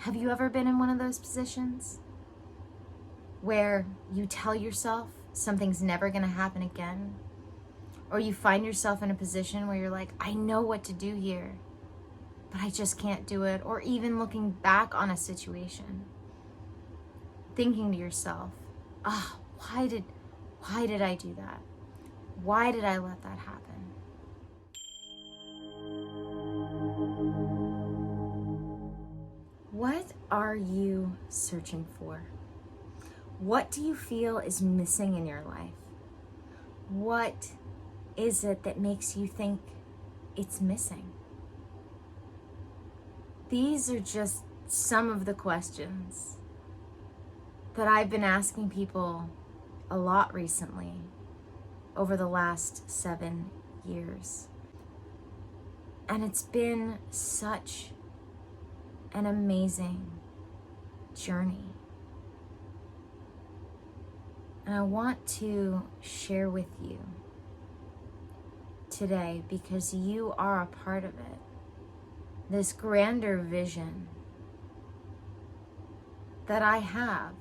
Have you ever been in one of those positions where you tell yourself something's never going to happen again? Or you find yourself in a position where you're like, I know what to do here, but I just can't do it. Or even looking back on a situation, thinking to yourself, why did I do that? Why did I let that happen? What are you searching for? What do you feel is missing in your life? What is it that makes you think it's missing? These are just some of the questions that I've been asking people a lot recently over the last 7 years. And it's been such an amazing journey. And I want to share with you today, because you are a part of it, this grander vision that I have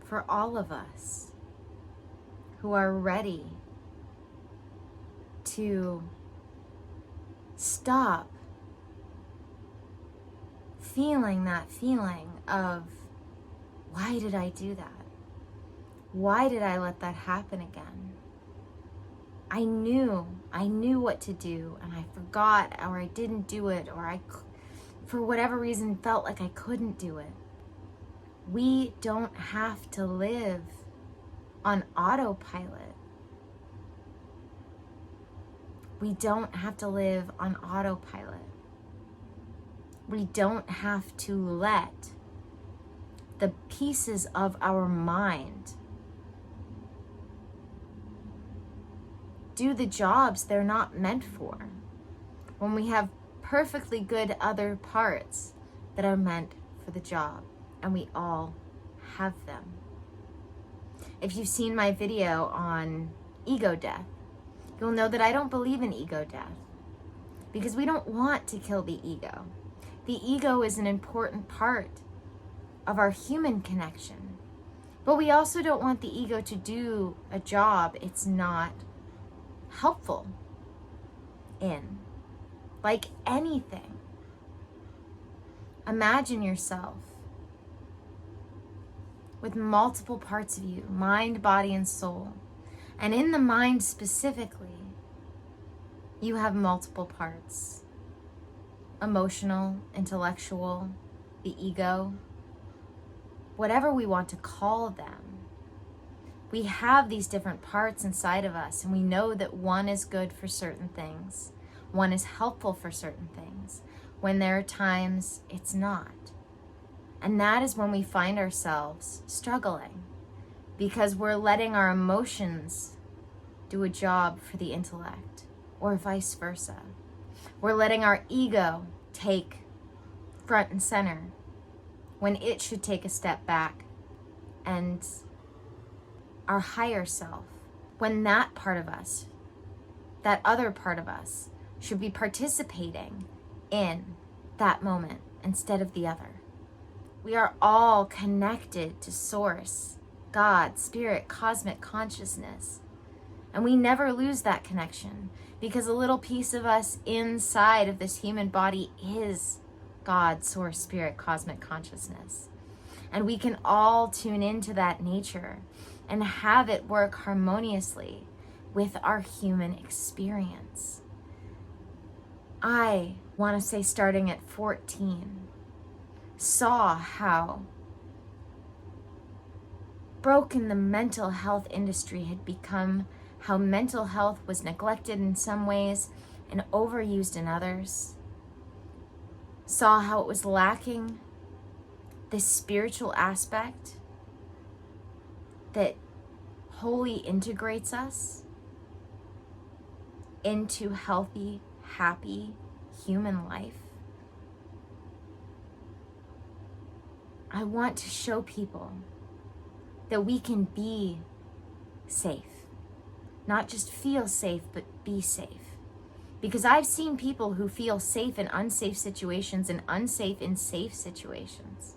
for all of us who are ready to stop feeling that feeling of, why did I do that? Why did I let that happen again? I knew what to do, and I forgot, or I didn't do it, or I, for whatever reason, felt like I couldn't do it. We don't have to live on autopilot. We don't have to live on autopilot. We don't have to let the pieces of our mind do the jobs they're not meant for, when we have perfectly good other parts that are meant for the job, and we all have them. If you've seen my video on ego death, you'll know that I don't believe in ego death, because we don't want to kill the ego. The ego is an important part of our human connection, but we also don't want the ego to do a job it's not helpful in. Like anything, imagine yourself with multiple parts of you, mind, body, and soul. And in the mind specifically, you have multiple parts: emotional, intellectual, the ego, whatever we want to call them. We have these different parts inside of us, and we know that one is good for certain things. One is helpful for certain things, when there are times it's not. And that is when we find ourselves struggling, because we're letting our emotions do a job for the intellect, or vice versa. We're letting our ego take front and center when it should take a step back, and our higher self, when that part of us, that other part of us, should be participating in that moment instead of the other. We are all connected to Source, God, Spirit, cosmic consciousness. And we never lose that connection, because a little piece of us inside of this human body is God, Source, Spirit, cosmic consciousness. And we can all tune into that nature and have it work harmoniously with our human experience. I want to say, starting at 14, saw how broken the mental health industry had become, how mental health was neglected in some ways and overused in others. Saw how it was lacking this spiritual aspect that wholly integrates us into healthy, happy human life. I want to show people that we can be safe. Not just feel safe, but be safe. Because I've seen people who feel safe in unsafe situations and unsafe in safe situations.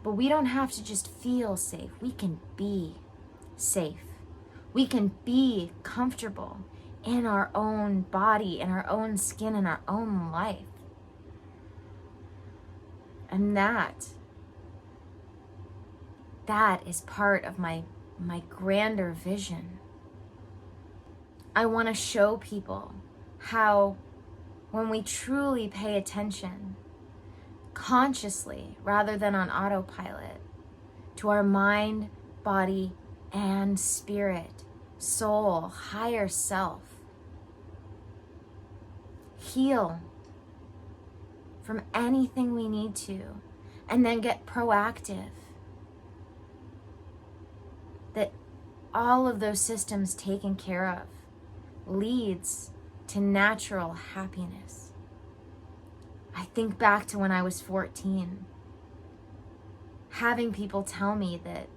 But we don't have to just feel safe. We can be safe. We can be comfortable in our own body, in our own skin, in our own life. And that is part of my grander vision. I want to show people how when we truly pay attention, consciously rather than on autopilot, to our mind, body, and spirit, soul, higher self, heal from anything we need to, and then get proactive, that all of those systems taken care of leads to natural happiness. I think back to when I was 14, having people tell me that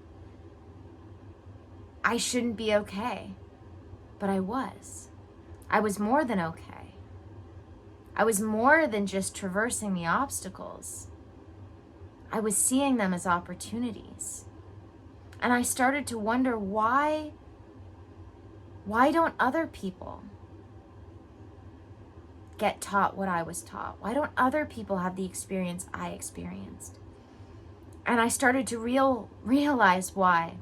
I shouldn't be okay, but I was. I was more than okay. I was more than just traversing the obstacles. I was seeing them as opportunities. And I started to wonder, why don't other people get taught what I was taught? Why don't other people have the experience I experienced? And I started to realize why.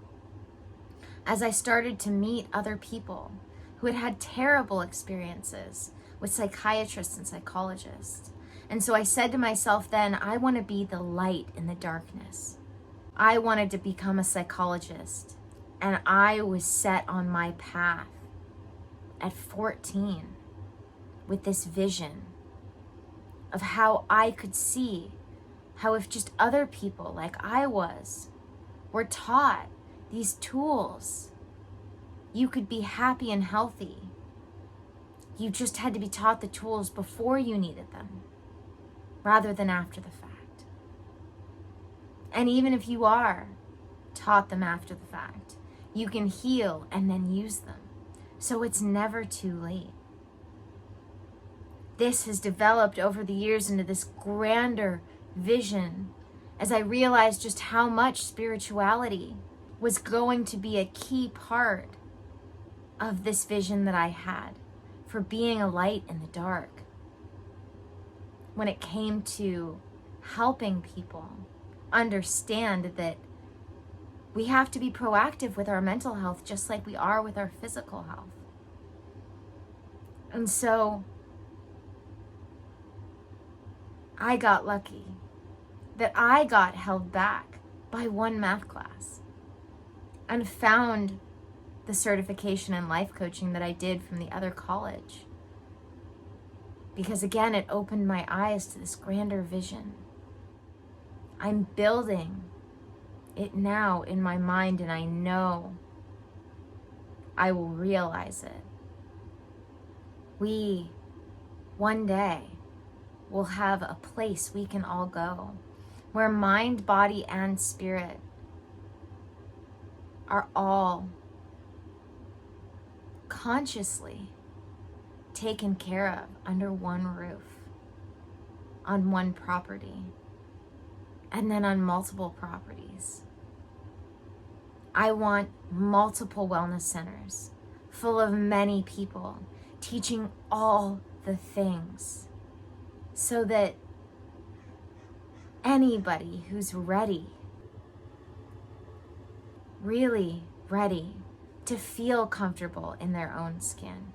As I started to meet other people who had had terrible experiences with psychiatrists and psychologists. And so I said to myself then, I want to be the light in the darkness. I wanted to become a psychologist, and I was set on my path at 14 with this vision of how I could see how if just other people like I was were taught these tools, you could be happy and healthy. You just had to be taught the tools before you needed them, rather than after the fact. And even if you are taught them after the fact, you can heal and then use them. So it's never too late. This has developed over the years into this grander vision as I realized just how much spirituality was going to be a key part of this vision that I had for being a light in the dark. When it came to helping people understand that we have to be proactive with our mental health just like we are with our physical health. And so I got lucky that I got held back by one math class and found the certification in life coaching that I did from the other college. Because again, it opened my eyes to this grander vision. I'm building it now in my mind, and I know I will realize it. We, one day, will have a place we can all go where mind, body, and spirit are all consciously taken care of under one roof, on one property, and then on multiple properties. I want multiple wellness centers full of many people teaching all the things so that anybody who's ready, really ready to feel comfortable in their own skin,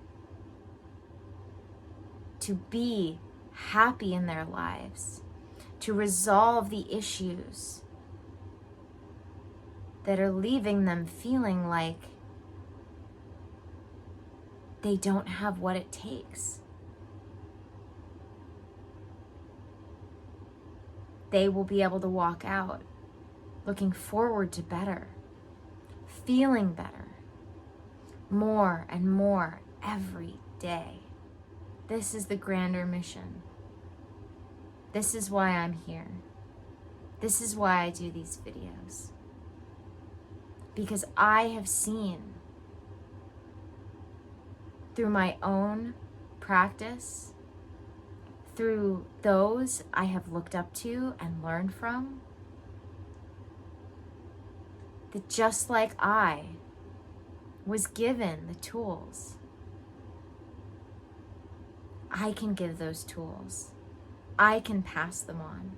to be happy in their lives, to resolve the issues that are leaving them feeling like they don't have what it takes. They will be able to walk out looking forward to better, feeling better, more and more every day. This is the grander mission. This is why I'm here. This is why I do these videos. Because I have seen through my own practice, through those I have looked up to and learned from, that just like I was given the tools, I can give those tools. I can pass them on.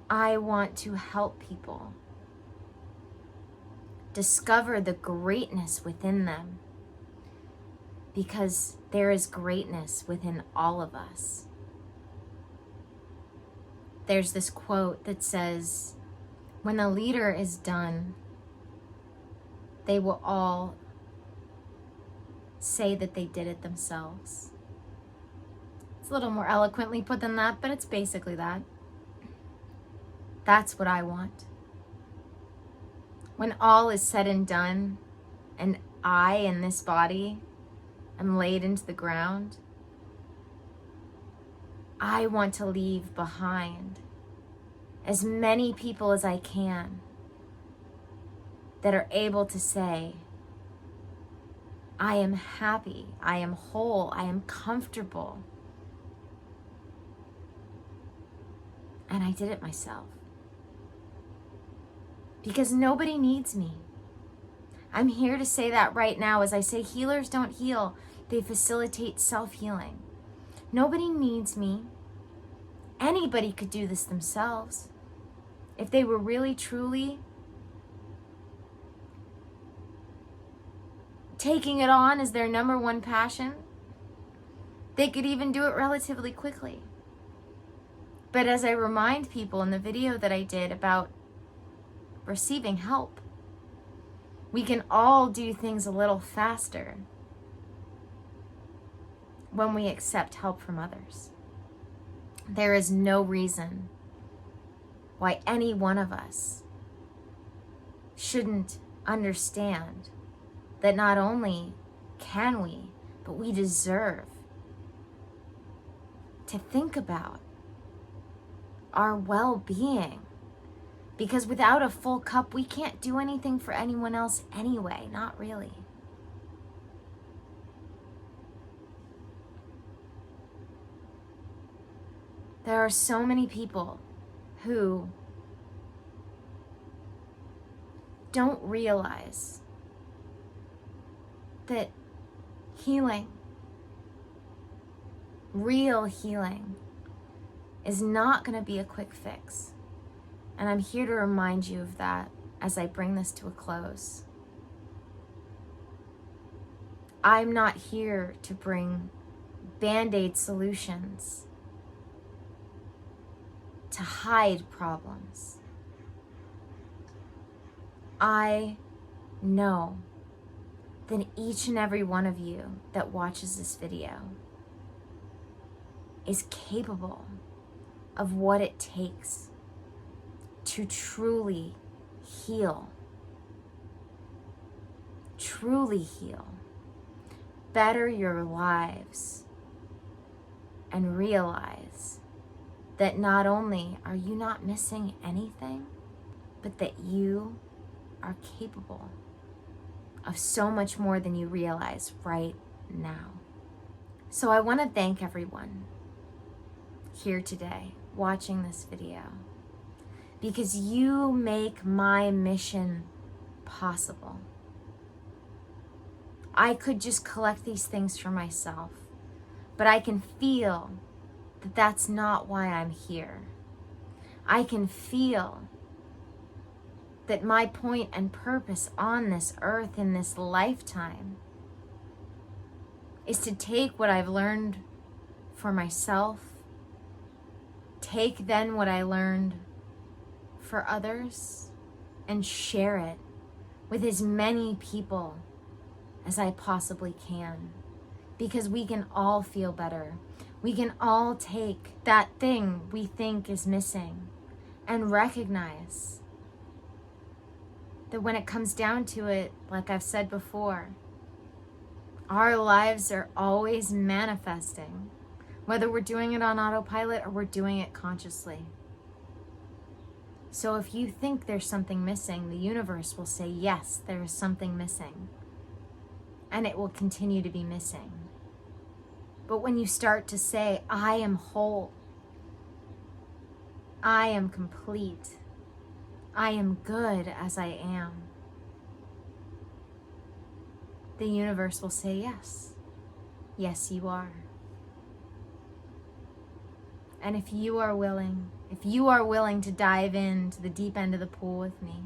I want to help people discover the greatness within them, because there is greatness within all of us. There's this quote that says, when the leader is done, they will all say that they did it themselves. It's a little more eloquently put than that, but it's basically that. That's what I want. When all is said and done, and I in this body am laid into the ground, I want to leave behind as many people as I can that are able to say, I am happy, I am whole, I am comfortable, and I did it myself. Because nobody needs me. I'm here to say that right now. As I say, healers don't heal, they facilitate self-healing. Nobody needs me. Anybody could do this themselves. If they were really, truly taking it on as their number one passion, they could even do it relatively quickly. But as I remind people in the video that I did about receiving help, we can all do things a little faster when we accept help from others. There is no reason why any one of us shouldn't understand that not only can we, but we deserve to think about our well-being. Because without a full cup, we can't do anything for anyone else anyway, not really. There are so many people who don't realize that healing, real healing, is not going to be a quick fix. And I'm here to remind you of that as I bring this to a close. I'm not here to bring Band-Aid solutions to hide problems. I know that each and every one of you that watches this video is capable of what it takes to truly heal, better your lives, and realize that not only are you not missing anything, but that you are capable of so much more than you realize right now. So I want to thank everyone here today watching this video, because you make my mission possible. I could just collect these things for myself, but I can feel that that's not why I'm here. I can feel that my point and purpose on this earth in this lifetime is to take what I've learned for myself, take then what I learned for others, and share it with as many people as I possibly can, because we can all feel better. We can all take that thing we think is missing and recognize that when it comes down to it, like I've said before, our lives are always manifesting, whether we're doing it on autopilot or we're doing it consciously. So if you think there's something missing, the universe will say, yes, there is something missing. And it will continue to be missing. But when you start to say, I am whole, I am complete, I am good as I am, the universe will say, yes, yes, you are. And if you are willing to dive into the deep end of the pool with me,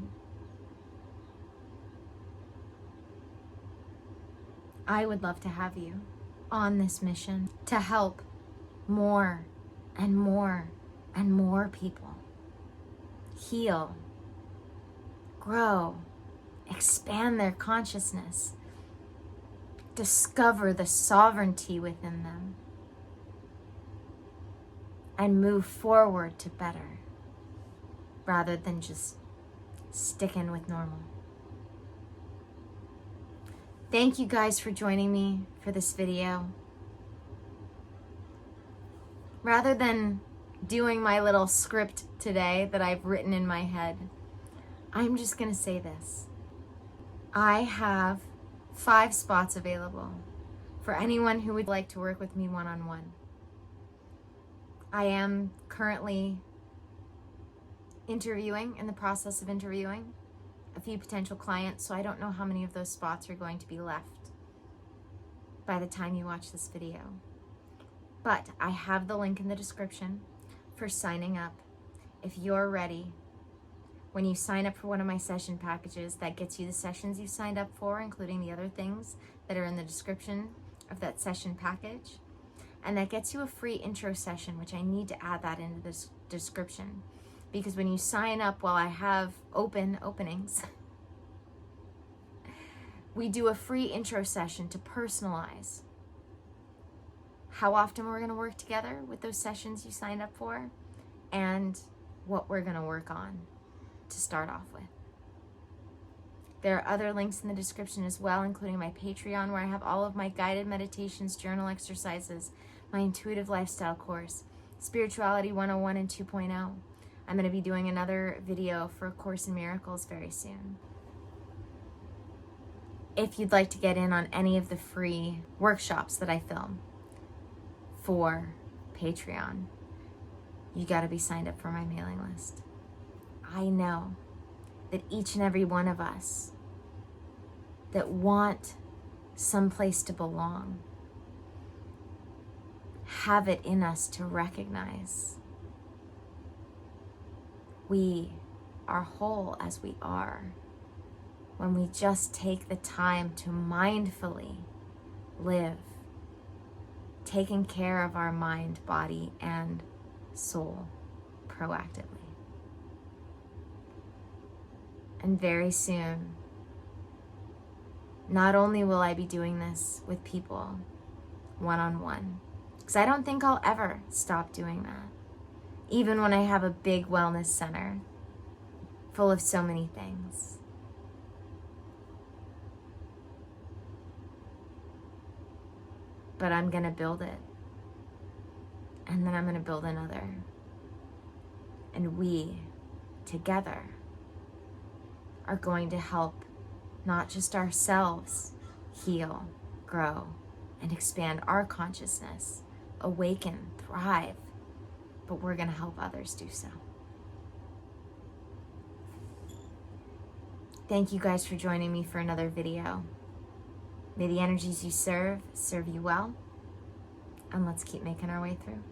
I would love to have you on this mission to help more and more and more people heal, grow, expand their consciousness, discover the sovereignty within them, and move forward to better rather than just sticking with normal. Thank you guys for joining me for this video. Rather than doing my little script today that I've written in my head, I'm just gonna say this. I have 5 spots available for anyone who would like to work with me one-on-one. I am currently in the process of interviewing a few potential clients, so I don't know how many of those spots are going to be left by the time you watch this video. But I have the link in the description for signing up. If you're ready, when you sign up for one of my session packages, that gets you the sessions you signed up for, including the other things that are in the description of that session package. And that gets you a free intro session, which I need to add that into this description. Because when you sign up while I have openings, we do a free intro session to personalize how often we're going to work together with those sessions you signed up for and what we're going to work on to start off with. There are other links in the description as well, including my Patreon, where I have all of my guided meditations, journal exercises, my intuitive lifestyle course, Spirituality 101 and 2.0. I'm going to be doing another video for A Course in Miracles very soon. If you'd like to get in on any of the free workshops that I film for Patreon, you got to be signed up for my mailing list. I know that each and every one of us that want someplace to belong have it in us to recognize we are whole as we are when we just take the time to mindfully live, taking care of our mind, body, and soul proactively. And very soon, not only will I be doing this with people one-on-one, because I don't think I'll ever stop doing that, even when I have a big wellness center full of so many things. But I'm going to build it. And then I'm going to build another. And we, together, are going to help not just ourselves heal, grow, and expand our consciousness, awaken, thrive, but we're going to help others do so. Thank you guys for joining me for another video. May the energies you serve you well, and let's keep making our way through.